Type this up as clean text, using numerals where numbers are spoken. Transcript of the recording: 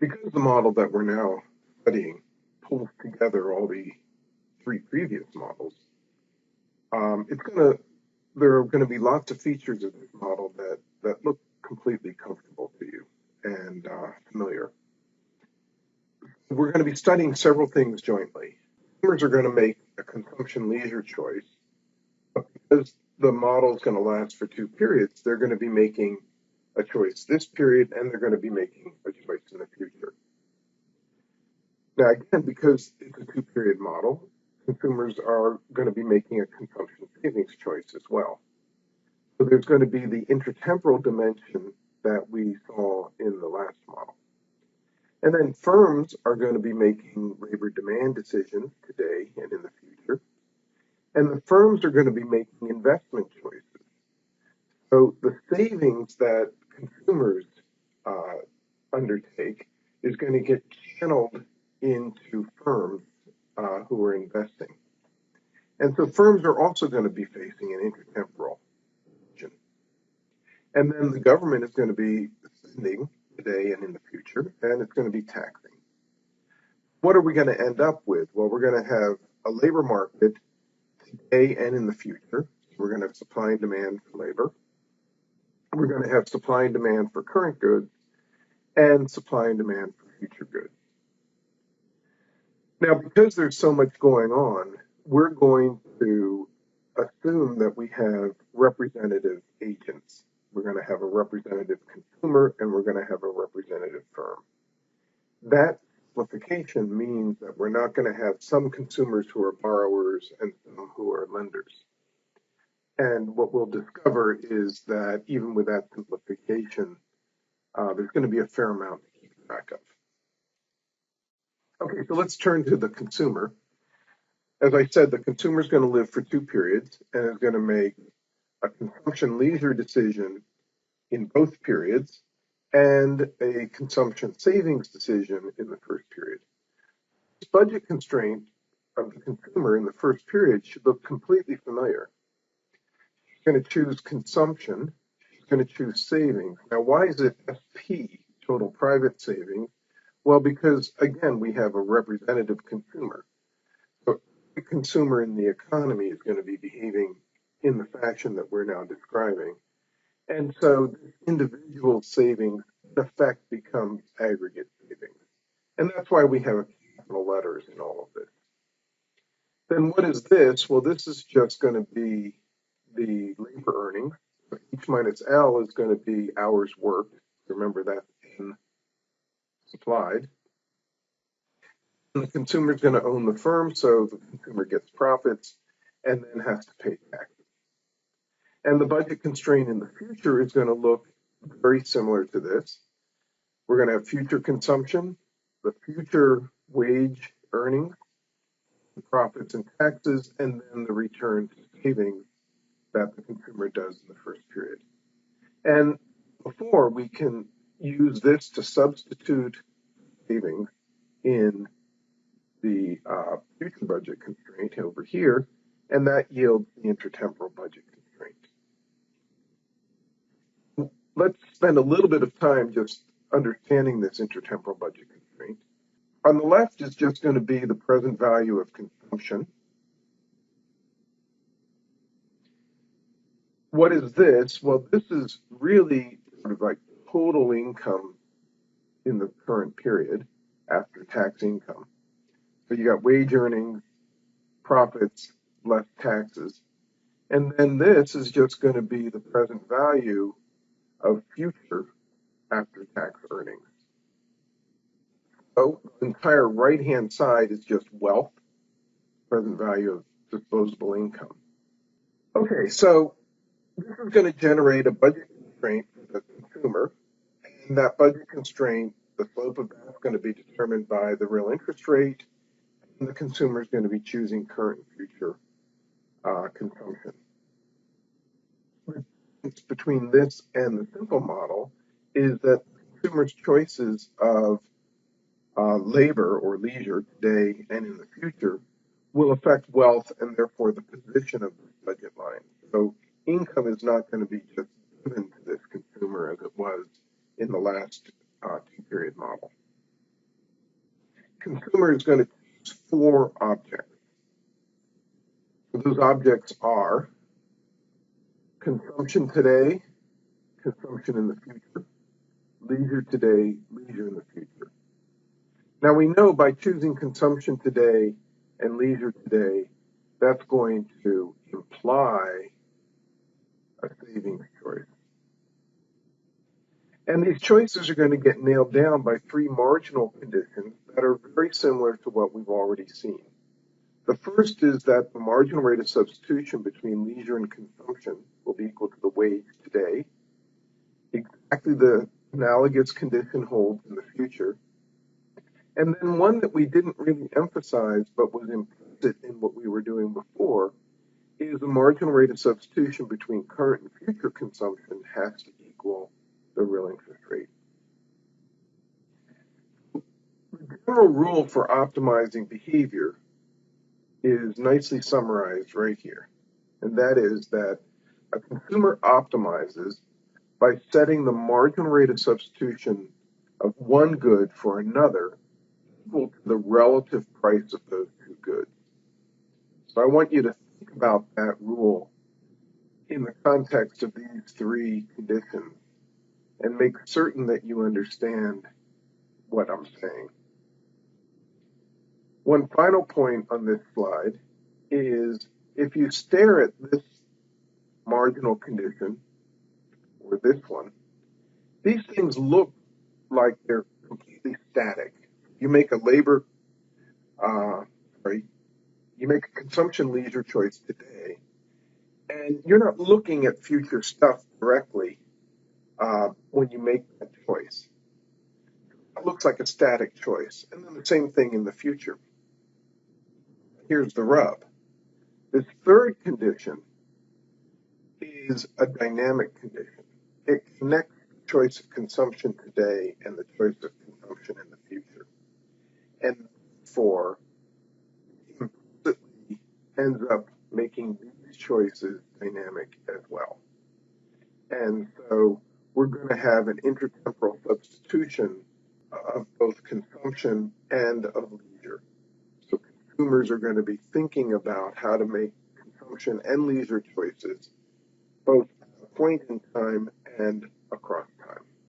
Because the model that we're now studying pulls together all the three previous models, there are going to be lots of features of this model that look completely comfortable to you and familiar. We're going to be studying several things jointly. Consumers are going to make a consumption leisure choice, but because the model is going to last for 2 periods, they're going to be making a choice this period, and they're going to be making a choice in the future. Now, again, because it's a 2-period model, consumers are going to be making a consumption savings choice as well. So there's going to be the intertemporal dimension that we saw in the last model. And then firms are going to be making labor demand decisions today and in the future. And the firms are going to be making investment choices. So the savings that consumers undertake is going to get channeled into firms who are investing. And so firms are also going to be facing an intertemporal dimension. And then the government is going to be spending today and in the future, and it's going to be taxing. What are we going to end up with? Well, we're going to have a labor market today and in the future. We're going to have supply and demand for labor. We're going to have supply and demand for current goods and supply and demand for future goods. Now, because there's so much going on, we're going to assume that we have representative agents. We're going to have a representative consumer and we're going to have a representative firm. That simplification means that we're not going to have some consumers who are borrowers and some who are lenders. And what we'll discover is that even with that simplification, there's going to be a fair amount to keep track of. Okay, so let's turn to the consumer. As I said, the consumer is going to live for 2 periods and is going to make a consumption leisure decision in both periods and a consumption savings decision in the first period. This budget constraint of the consumer in the first period should look completely familiar. She's going to choose consumption. She's going to choose savings. Now, why is it FP, total private savings? Well, because, again, we have a representative consumer. So the consumer in the economy is going to be behaving in the fashion that we're now describing. And so individual savings, in effect, becomes aggregate savings. And that's why we have capital letters in all of this. Then what is this? Well, this is just going to be the labor earnings. H minus L is going to be hours worked. Remember that N supplied. And the consumer is going to own the firm, so the consumer gets profits and then has to pay taxes. And the budget constraint in the future is going to look very similar to this. We're going to have future consumption, the future wage earnings, the profits and taxes, and then the return to savings that the consumer does in the first period. And before, we can use this to substitute savings in the future budget constraint over here, and that yields the intertemporal budget constraint. Let's spend a little bit of time just understanding this intertemporal budget constraint. On the left is just going to be the present value of consumption. What is this? Well, this is really sort of like total income in the current period after tax income. So you got wage earnings, profits, less taxes. And then this is just going to be the present value of future after tax earnings. So the entire right-hand side is just wealth, present value of disposable income. Okay, so this is going to generate a budget constraint for the consumer. And that budget constraint, the slope of that is going to be determined by the real interest rate, and the consumer is going to be choosing current and future consumption. The difference between this and the simple model is that the consumer's choices of labor or leisure today and in the future will affect wealth and therefore the position of the budget line. So income is not going to be just given to this consumer as it was in the last 2-period model. consumer is going to choose 4 objects. So those objects are consumption today, consumption in the future, leisure today, leisure in the future. Now we know by choosing consumption today and leisure today, that's going to imply a savings choice. And these choices are going to get nailed down by 3 marginal conditions that are very similar to what we've already seen. The first is that the marginal rate of substitution between leisure and consumption will be equal to the wage today. Exactly the analogous condition holds in the future. And then one that we didn't really emphasize but was implicit in what we were doing before is the marginal rate of substitution between current and future consumption has to equal the real interest rate. The general rule for optimizing behavior is nicely summarized right here. And that is that a consumer optimizes by setting the marginal rate of substitution of one good for another equal to the relative price of those 2 goods. So I want you to think about that rule in the context of these 3 conditions and make certain that you understand what I'm saying. One final point on this slide is if you stare at this marginal condition, or this one, these things look like they're completely static. You make a you make a consumption leisure choice today, and you're not looking at future stuff directly when you make that choice. It looks like a static choice, and then the same thing in the future. Here's the rub. This third condition is a dynamic condition. It connects the choice of consumption today and the choice of consumption in the future. And therefore, implicitly ends up making these choices dynamic as well. And so we're going to have an intertemporal substitution of both consumption and of leisure. So consumers are going to be thinking about how to make consumption and leisure choices both at a point in time and across time.